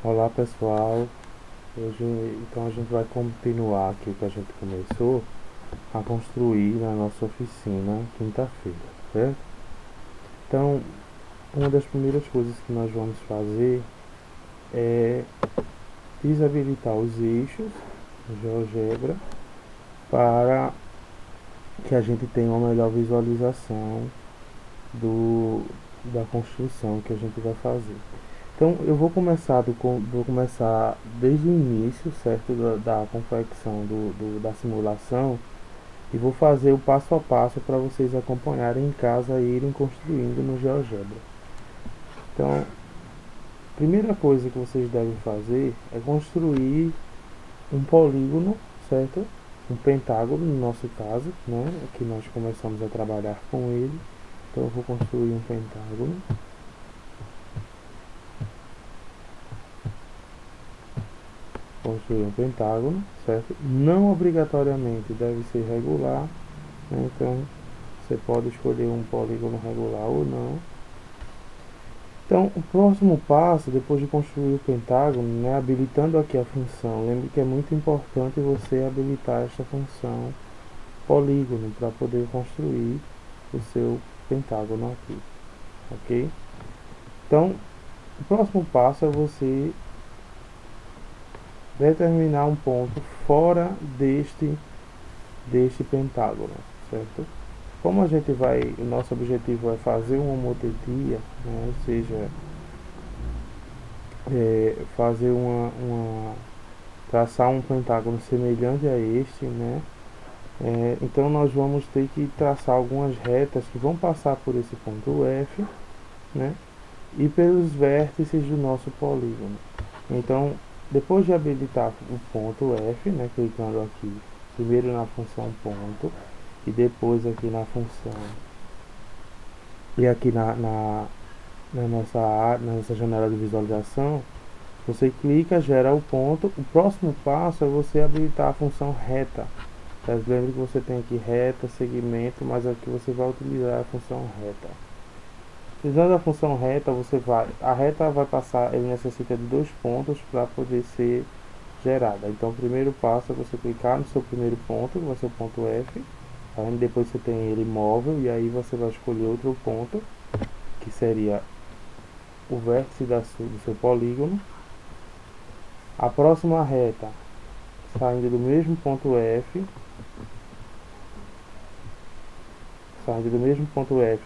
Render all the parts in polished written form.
Olá pessoal, hoje então a gente vai continuar aqui o que a gente começou a construir na nossa oficina quinta-feira, certo? Então, uma das primeiras coisas que nós vamos fazer é desabilitar os eixos no GeoGebra para que a gente tenha uma melhor visualização da construção que a gente vai fazer. Então eu vou começar desde o início, certo, da confecção da simulação e vou fazer o passo a passo para vocês acompanharem em casa e irem construindo no GeoGebra. Então, a primeira coisa que vocês devem fazer é construir um polígono, certo? Um pentágono no nosso caso, né? Aqui nós começamos a trabalhar com ele. Então eu vou construir um pentágono. Construir um pentágono, certo? Não obrigatoriamente deve ser regular, né? Então você pode escolher um polígono regular ou não. Então o próximo passo, depois de construir o pentágono, né, habilitando aqui a função, lembre que é muito importante você habilitar esta função polígono para poder construir o seu pentágono aqui, ok? Então o próximo passo é você determinar um ponto fora deste pentágono, certo? Como a gente vai, o nosso objetivo é fazer uma homotetia, né? Ou seja, fazer traçar um pentágono semelhante a este, né? Então nós vamos ter que traçar algumas retas que vão passar por esse ponto F, né? E pelos vértices do nosso polígono. Então, depois de habilitar o ponto F, né, clicando aqui, primeiro na função ponto e depois aqui na função e aqui na nossa janela de visualização, você clica, gera o ponto. O próximo passo é você habilitar a função reta. Lembre que você tem aqui reta, segmento, mas aqui você vai utilizar a função reta. Utilizando a função reta, a reta vai passar, ele necessita de 2 pontos para poder ser gerada. Então o primeiro passo é você clicar no seu primeiro ponto, que vai ser o ponto F, tá? Depois você tem ele móvel e aí você vai escolher outro ponto, que seria o vértice do seu polígono. A próxima reta, saindo do mesmo ponto F,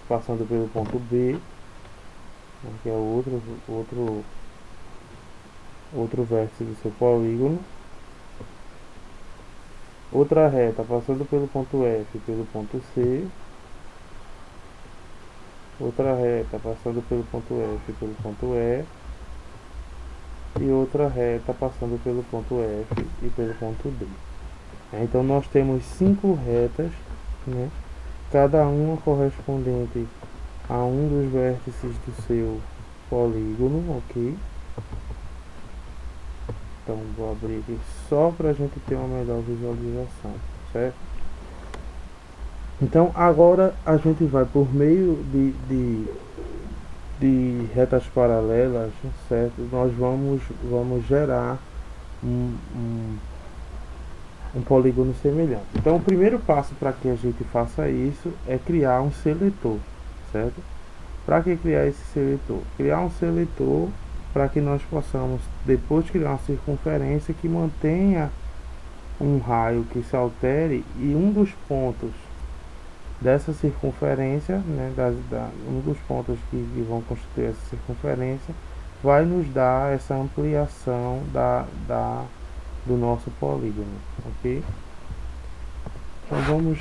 passando pelo ponto B, que é outro vértice do seu polígono. Outra reta passando pelo ponto F e pelo ponto C. Outra reta passando pelo ponto F e pelo ponto E. E outra reta passando pelo ponto F e pelo ponto D. Então nós temos 5 retas, né? Cada uma correspondente a um dos vértices do seu polígono, ok? Então vou abrir aqui só para a gente ter uma melhor visualização, certo? Então agora a gente vai por meio de retas paralelas, certo? Nós vamos gerar um polígono semelhante. Então o primeiro passo para que a gente faça isso é criar um seletor, certo? Para que criar esse seletor? Criar um seletor para que nós possamos depois criar uma circunferência que mantenha um raio que se altere e um dos pontos dessa circunferência, né, um dos pontos que vão constituir essa circunferência vai nos dar essa ampliação do nosso polígono, ok? Então vamos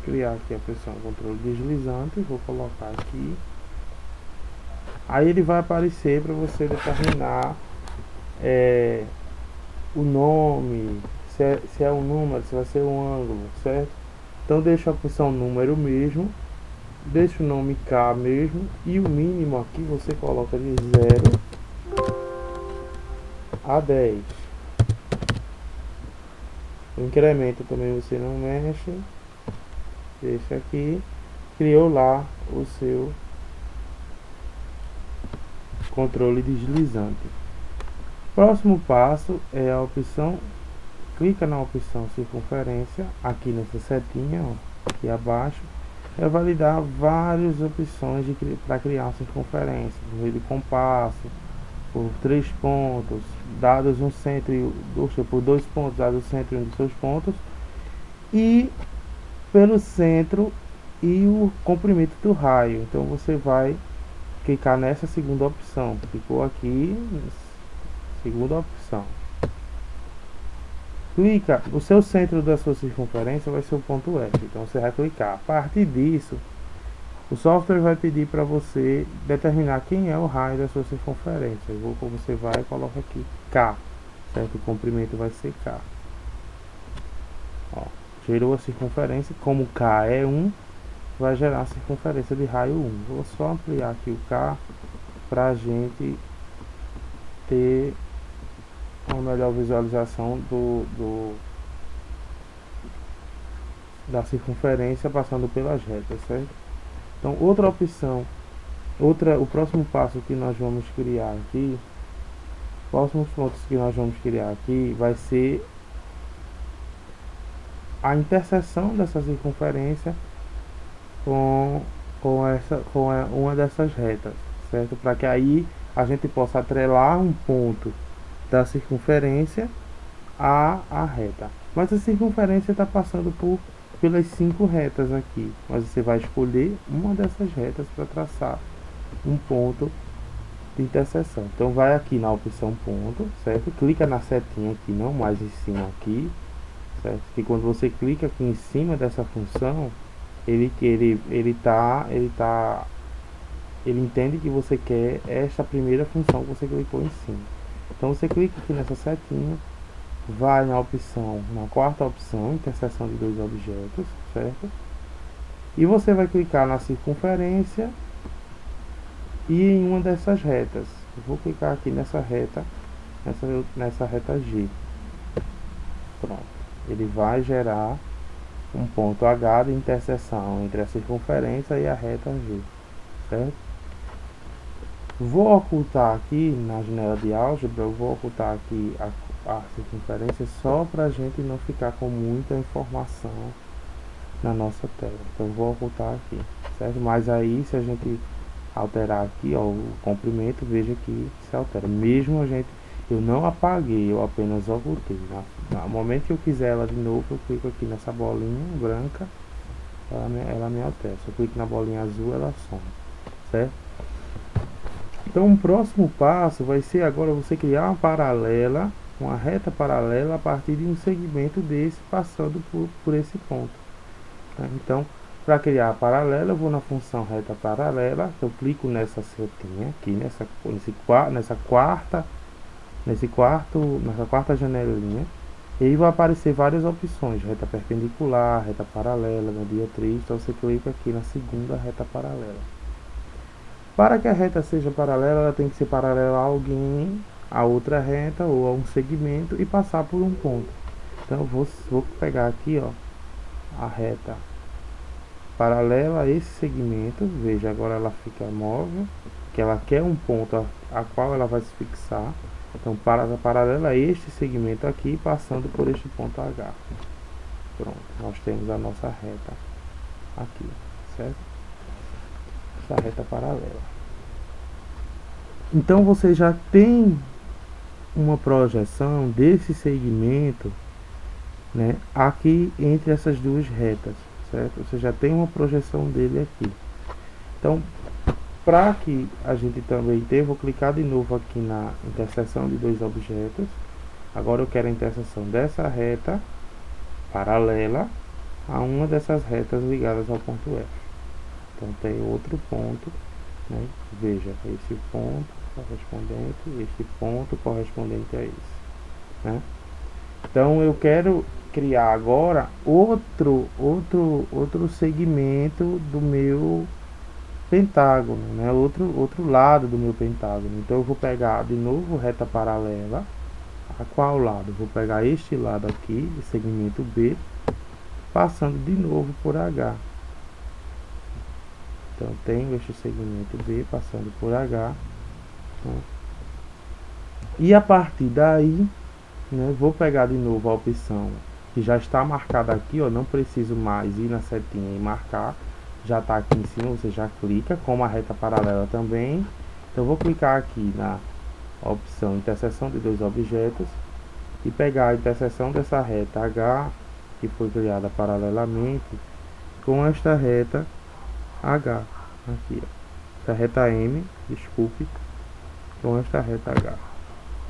criar aqui a pressão controle deslizante, vou colocar aqui. Aí ele vai aparecer para você determinar o nome, se é um número, se vai ser um ângulo, certo? Então deixa a opção número mesmo, deixa o nome K mesmo e o mínimo aqui você coloca de 0 a 10. O incremento também você não mexe, deixa aqui, criou lá o seu controle deslizante. Próximo passo é a opção, clica na opção circunferência, aqui nessa setinha, ó, aqui abaixo, vai lhe dar várias opções para criar uma circunferência, por meio de compasso, por 3 pontos, dados um centro, por 2 pontos, dados o centro e um dos seus pontos, e pelo centro e o comprimento do raio. Então você vai clicar nessa segunda opção, clicou aqui, segunda opção, clica, o seu centro da sua circunferência vai ser o ponto F, então você vai clicar. A partir disso, o software vai pedir para você determinar quem é o raio da sua circunferência. Você vai e coloca aqui K, certo? O comprimento vai ser K. Ó, gerou a circunferência, como K é 1, vai gerar a circunferência de raio 1. Vou só ampliar aqui o K para a gente ter uma melhor visualização da circunferência passando pelas retas, certo? Então, outra opção, o próximo passo que nós vamos criar aqui, próximos pontos que nós vamos criar aqui, vai ser a interseção dessa circunferência com uma dessas retas, certo? Para que aí a gente possa atrelar um ponto da circunferência à reta. Mas a circunferência está passando pelas 5 retas aqui, mas você vai escolher uma dessas retas para traçar um ponto de interseção. Então vai aqui na opção ponto, certo? Clica na setinha aqui, não mais em cima aqui, certo? Que quando você clica aqui em cima dessa função, ele entende que você quer esta primeira função que você clicou em cima. Então você clica aqui nessa setinha, vai na opção, na quarta opção, interseção de dois objetos, certo? E você vai clicar na circunferência e em uma dessas retas. Eu vou clicar aqui nessa reta, nessa reta G. Pronto. Ele vai gerar um ponto H de interseção entre a circunferência e a reta G, certo? Vou ocultar aqui na janela de álgebra, eu vou ocultar aqui a circunferência só para a gente não ficar com muita informação na nossa tela. Então vou ocultar aqui, certo? Mas aí se a gente alterar aqui, ó, o comprimento, veja que se altera. Mesmo eu não apaguei, eu apenas ocultei. No momento que eu quiser ela de novo, eu clico aqui nessa bolinha branca, ela me altera. Se eu clico na bolinha azul, ela some, certo? Então o próximo passo vai ser agora você criar uma reta paralela a partir de um segmento desse passando por esse ponto, tá? Então, para criar a paralela, eu vou na função reta paralela, eu clico nessa setinha aqui, nessa quarta janelinha, e aí vai aparecer várias opções: reta perpendicular, reta paralela, mediatriz. Então você clica aqui na segunda reta paralela. Para que a reta seja paralela, ela tem que ser paralela a alguém, a outra reta ou a um segmento e passar por um ponto. Então eu vou pegar aqui, ó, a reta paralela a esse segmento. Veja, agora ela fica móvel, que ela quer um ponto a qual ela vai se fixar. Então paralela a este segmento aqui, passando por este ponto H. Pronto, nós temos a nossa reta aqui, certo? Essa reta paralela. Então você já tem uma projeção desse segmento, né, aqui entre essas duas retas, certo? Você já tem uma projeção dele aqui. Então, para que a gente também tenha, vou clicar de novo aqui na interseção de dois objetos. Agora eu quero a interseção dessa reta paralela a uma dessas retas ligadas ao ponto F. Então tem outro ponto, né? Veja, esse ponto correspondente, este ponto correspondente a esse, né? Então eu quero criar agora outro segmento do meu pentágono, né? Outro lado do meu pentágono. Então eu vou pegar de novo reta paralela. A qual lado? Vou pegar este lado aqui, de segmento B, passando de novo por H. Então tenho este segmento B passando por H, né? E a partir daí, né, vou pegar de novo a opção que já está marcada aqui, ó, não preciso mais ir na setinha e marcar, já está aqui em cima, você já clica, como a reta paralela também. Então vou clicar aqui na opção interseção de dois objetos e pegar a interseção dessa reta H, que foi criada paralelamente, com esta reta H, aqui, ó, essa reta M, desculpe, com esta reta H.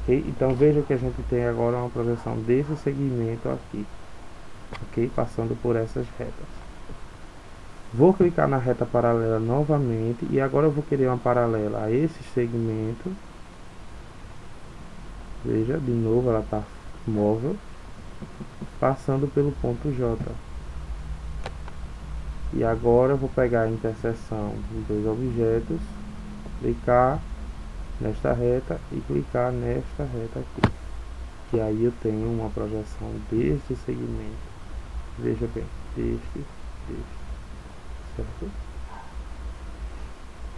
Ok? Então veja que a gente tem agora uma projeção desse segmento aqui, ok? Passando por essas retas. Vou clicar na reta paralela novamente e agora eu vou querer uma paralela a esse segmento. Veja, de novo ela está móvel, passando pelo ponto J. E agora eu vou pegar a interseção dos dois objetos, clicar nesta reta e clicar nesta reta aqui. Que aí eu tenho uma projeção deste segmento. Veja bem, deste, certo?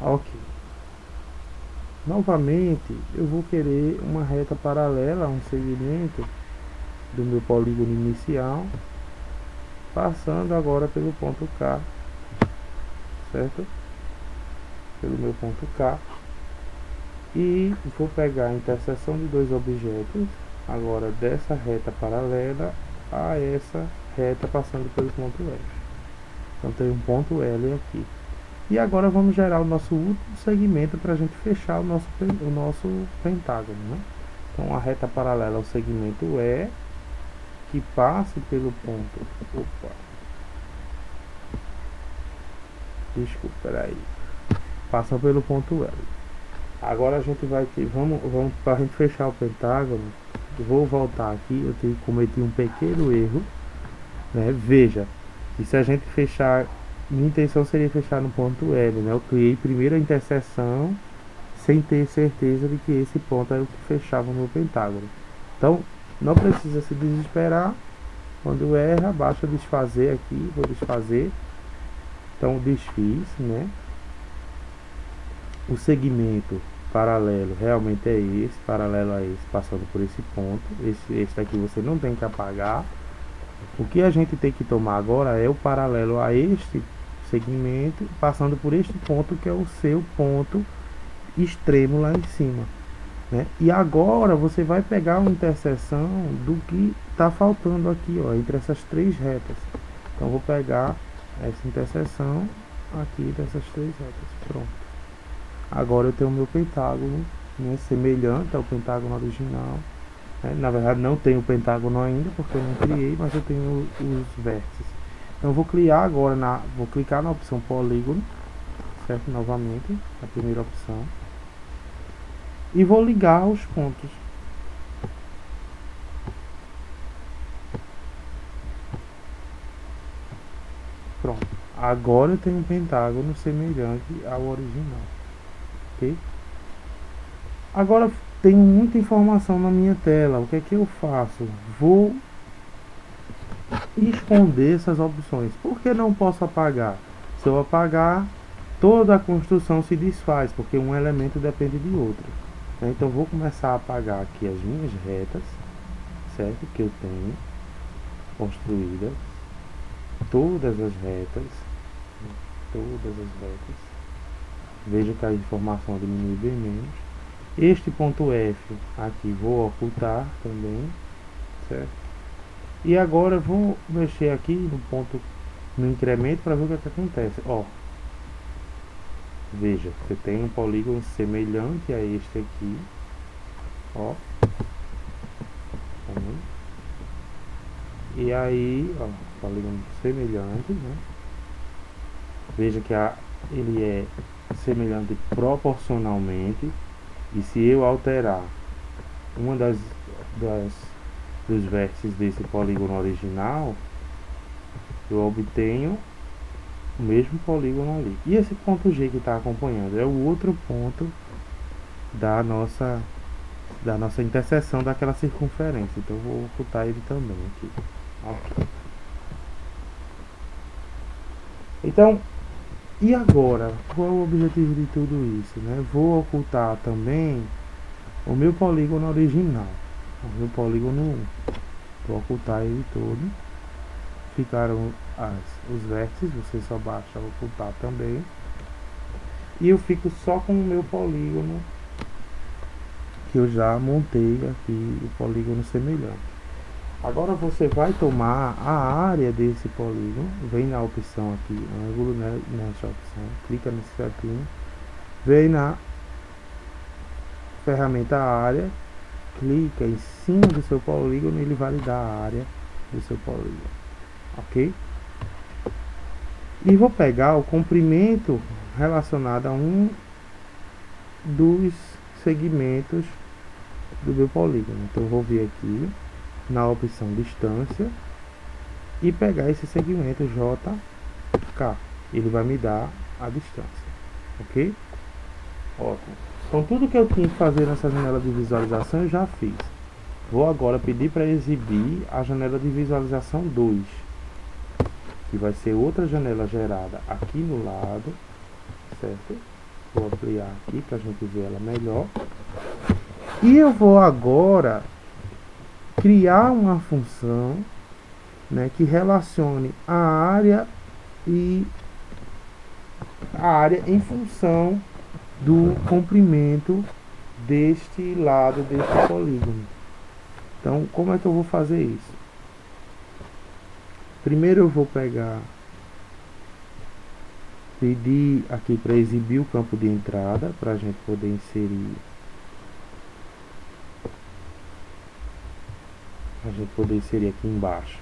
Ok. Novamente, eu vou querer uma reta paralela a um segmento do meu polígono inicial, passando agora pelo ponto K, certo? Pelo meu ponto K. E vou pegar a interseção de dois objetos, agora dessa reta paralela a essa reta passando pelo ponto F. Então tem um ponto L aqui. E agora vamos gerar o nosso último segmento para a gente fechar o nosso pentágono, né? Então a reta paralela ao segmento E, que passe pelo ponto... Opa! Desculpa, peraí. Passa pelo ponto L. Agora a gente vai ter... Vamos para a gente fechar o pentágono. Eu vou voltar aqui. Eu cometi um pequeno erro, né? Veja. E se a gente fechar... Minha intenção seria fechar no ponto L, né? Eu criei primeiro a interseção sem ter certeza de que esse ponto era o que fechava o meu pentágono. Então, não precisa se desesperar. Quando erra, basta desfazer aqui. Vou desfazer. Então, desfiz, né? O segmento paralelo realmente é esse, paralelo a esse, passando por esse ponto. Esse daqui você não tem que apagar. O que a gente tem que tomar agora é o paralelo a este segmento, passando por este ponto que é o seu ponto extremo lá em cima, né? E agora você vai pegar uma interseção do que está faltando aqui, ó, entre essas três retas. Então vou pegar essa interseção aqui dessas três retas. Pronto. Agora eu tenho o meu pentágono, né, semelhante ao pentágono original. Na verdade não tenho o pentágono ainda porque eu não criei, mas eu tenho os vértices. Então eu vou criar agora, vou clicar na opção polígono, certo? Novamente, a primeira opção. E vou ligar os pontos. Pronto. Agora eu tenho um pentágono semelhante ao original. Ok? Agora tenho muita informação na minha tela. O que é que eu faço? Vou esconder essas opções. Por que não posso apagar? Se eu apagar, toda a construção se desfaz, porque um elemento depende de outro. Então vou começar a apagar aqui as minhas retas, certo? Que eu tenho construídas. Todas as retas. Veja que a informação diminui bem menos. Este ponto F aqui vou ocultar também, certo? E agora eu vou mexer aqui no ponto, no incremento, para ver o que acontece. Ó, veja, você tem um polígono semelhante a este aqui, ó, e aí, ó, polígono semelhante, né? Veja que ele é semelhante proporcionalmente. E se eu alterar uma dos vértices desse polígono original, eu obtenho o mesmo polígono ali. E esse ponto G que está acompanhando é o outro ponto da nossa interseção daquela circunferência. Então eu vou ocultar ele também aqui. Ok. Então, e agora? Qual é o objetivo de tudo isso, né? Vou ocultar também o meu polígono original, o meu polígono 1. Vou ocultar ele todo. Ficaram os vértices, você só baixa ocultar também. E eu fico só com o meu polígono que eu já montei aqui, o polígono semelhante. Agora você vai tomar a área desse polígono, vem na opção aqui, ângulo, né, nessa opção, clica nesse setinho, vem na ferramenta área, clica em cima do seu polígono e ele vai lhe dar a área do seu polígono, ok? E vou pegar o comprimento relacionado a um dos segmentos do meu polígono. Então eu vou vir aqui na opção distância e pegar esse segmento JK. Ele vai me dar a distância, ok? Ótimo. Então tudo que eu tinha que fazer nessa janela de visualização eu já fiz. Vou agora pedir para exibir a janela de visualização 2, que vai ser outra janela gerada aqui no lado, certo? Vou ampliar aqui para a gente ver ela melhor. E eu vou agora criar uma função, né, que relacione a área em função do comprimento deste lado deste polígono. Então, como é que eu vou fazer isso? Primeiro eu vou pedir aqui para exibir o campo de entrada, para a gente poder inserir, aqui embaixo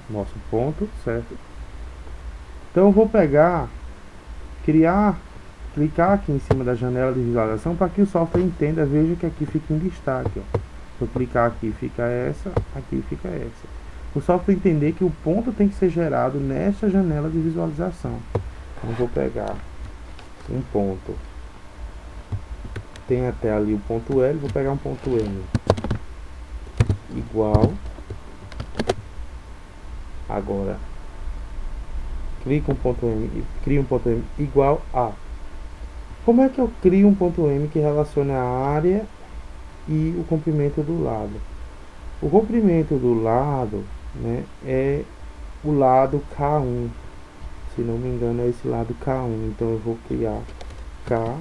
nosso ponto, certo? Então eu vou clicar aqui em cima da janela de visualização para que o software entenda, veja que aqui fica em destaque, ó. Se eu clicar aqui fica essa, aqui fica essa. O software entender que o ponto tem que ser gerado nessa janela de visualização. Então eu vou pegar um ponto, tem até ali o ponto L, vou pegar um ponto M igual, agora clica um ponto M e cria um ponto M igual a. Como é que eu crio um ponto M que relaciona a área e o comprimento do lado? O comprimento do lado, né, é o lado K1, se não me engano é esse lado K1, então eu vou criar K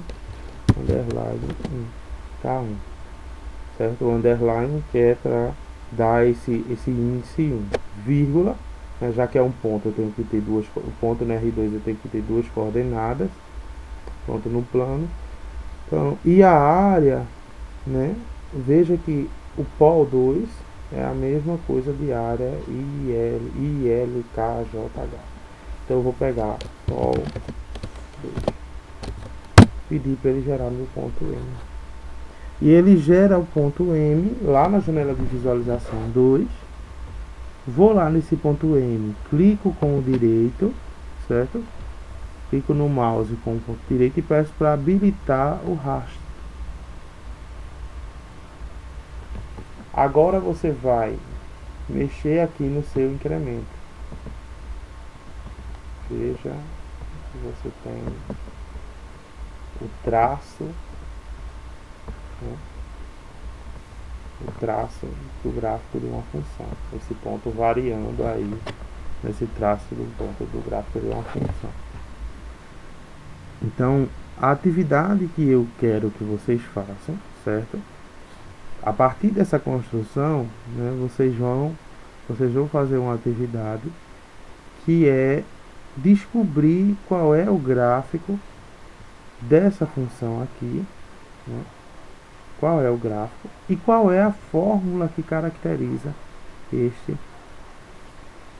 underline K1, certo? O underline que é para dar esse índice 1, vírgula, né, já que é um ponto eu tenho que ter o ponto no R2 eu tenho que ter duas coordenadas, ponto no plano. Então, e a área, né, veja que o pol 2 é a mesma coisa de área ILKJH. Então eu vou pegar pol 2, pedir para ele gerar meu ponto M. E ele gera o ponto M lá na janela de visualização 2. Vou lá nesse ponto M, clico com o direito, certo? Clico no mouse com o ponto direito e peço para habilitar o rastro. Agora você vai mexer aqui no seu incremento. Veja que você tem o traço, né? O traço do gráfico de uma função. Esse ponto variando aí nesse traço do ponto do gráfico de uma função. Então, a atividade que eu quero que vocês façam, certo? A partir dessa construção, né, vocês vão fazer uma atividade que é descobrir qual é o gráfico dessa função aqui, né? Qual é o gráfico e qual é a fórmula que caracteriza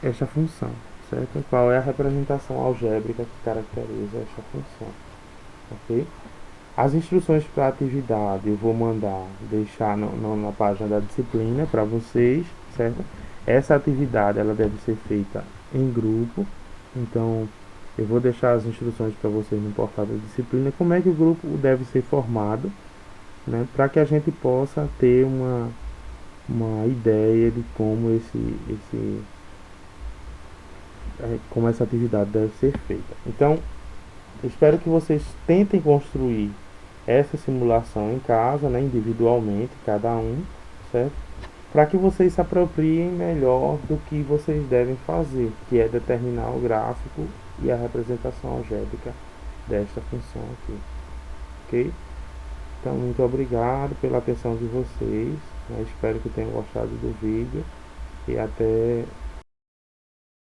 esta função, certo? Qual é a representação algébrica que caracteriza esta função, ok? As instruções para a atividade eu vou deixar na página da disciplina para vocês, certo? Essa atividade ela deve ser feita em grupo, então eu vou deixar as instruções para vocês no portal da disciplina, como é que o grupo deve ser formado, né? Para que a gente possa ter uma ideia de como como essa atividade deve ser feita. Então, eu espero que vocês tentem construir essa simulação em casa, né, individualmente, cada um, certo? Para que vocês se apropriem melhor do que vocês devem fazer, que é determinar o gráfico e a representação algébrica desta função aqui, ok? Então, muito obrigado pela atenção de vocês, né? Espero que tenham gostado do vídeo e até